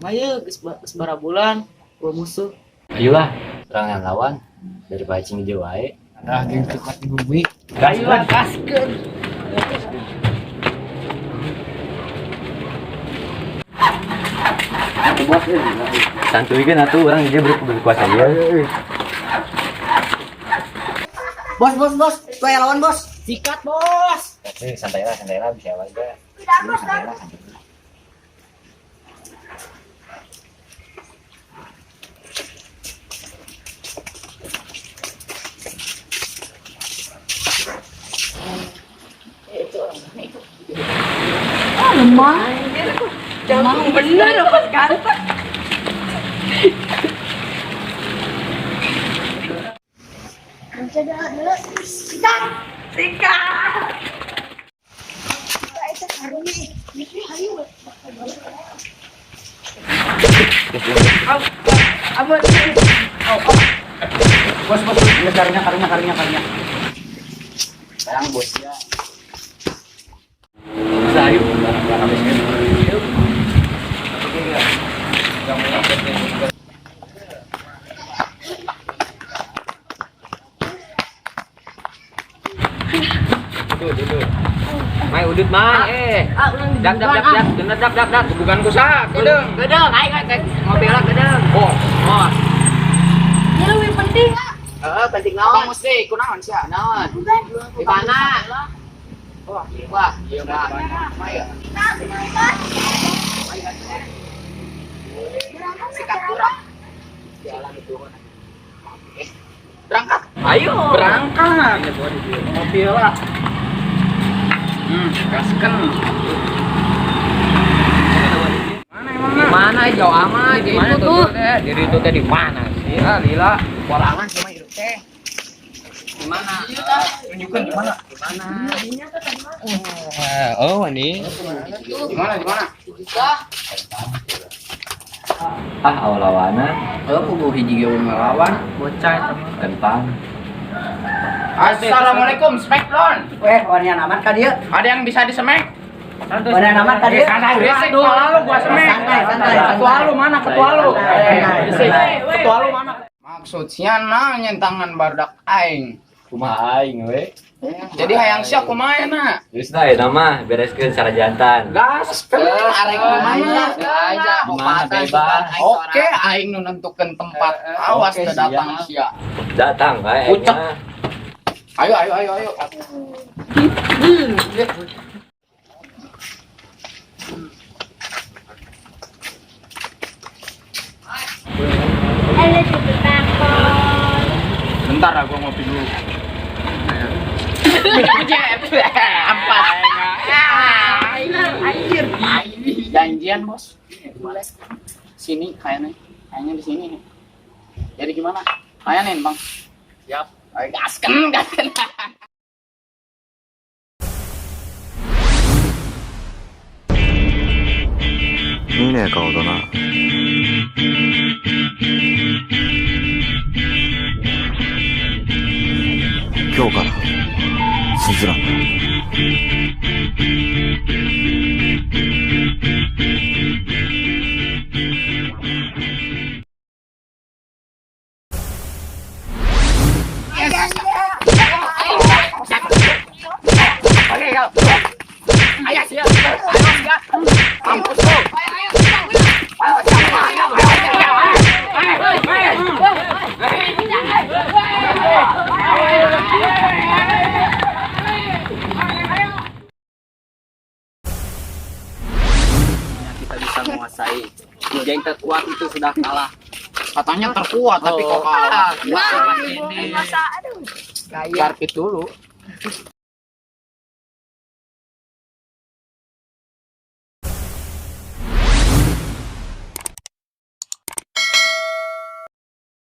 Ayo, sebara bulan, gua musuh. Ayolah, serangan lawan daripada cing hijau wae. Nah, geng kuat di bumi. Ayolah, gaskeun. Santuikeun atuh urang dia berkuasa ieu. Bos, tuh yang lawan bos. Sikat bos. Santai lah bisa wae. Santai lah. Lemah. Jangan bener apa ganteng. Sikat. Bos, ini karunya. Sekarang bos ya. Bisa ayo, barang habiskan. Yuk. Oke enggak? Yang mau update. Duduk. Mai udut mai dak. Bukan kusak, gedeng. Gedeng, ayo ngopi lah gedeng. Oh. Ini lebih penting. Penting Abang naon? mesti kunaon sia? Naon? Di mana? Wah, iya mah. Ayo. Sikat kurang. Jalan itu. Berangkat. Ayo. Berangkat. Mobil lah. Gaskeun. Mana jauh amat? Di mana tuh? Diri itu teh di mana sih? Ah, lila. Walangan cuma hidup teh. Di mana? Tunjukkan di mana? Di mana? Oh, ini. Di mana? Ah, awal-awalan Kudu hiji ge ngelawan. Bocah itu. kentang. Assalamualaikum, Spektron. Weh, warnian amat ka dieu? Ada yang bisa disemek? Warnian amat ka dieu? Santai, berisik. Kepala lu gua semek. Santai. Ketua lu mana? Ketua lu. Berisik. Santai. Ketua lu mana? Maksudnya nah nyentangan bardak aing. Kumaha aing we? Jadi hayang sia kumaha na? Geus da eta mah bereskeun cara jantan. Gas, arek kumaha? Kumaha bebas. Oke, aing nu nentukeun tempat. Awas Oke, teu datang siap. sia. Datang kae. Ucek. Ayo. Ada cucu takon. Bentar gua ngopi dulu. Anjir. Janjian, Bos. Sini kayaknya di sini. Jadi gimana? Layanin, Bang. Siap. Ayo gaskeun. 見ねえ顔だな。今日からスズランだ。Mampus lu. Kita bisa menguasai geng terkuat itu sudah kalah. Katanya terkuat tapi kok kalah. Wah, ini masa aduh. Garpit dulu.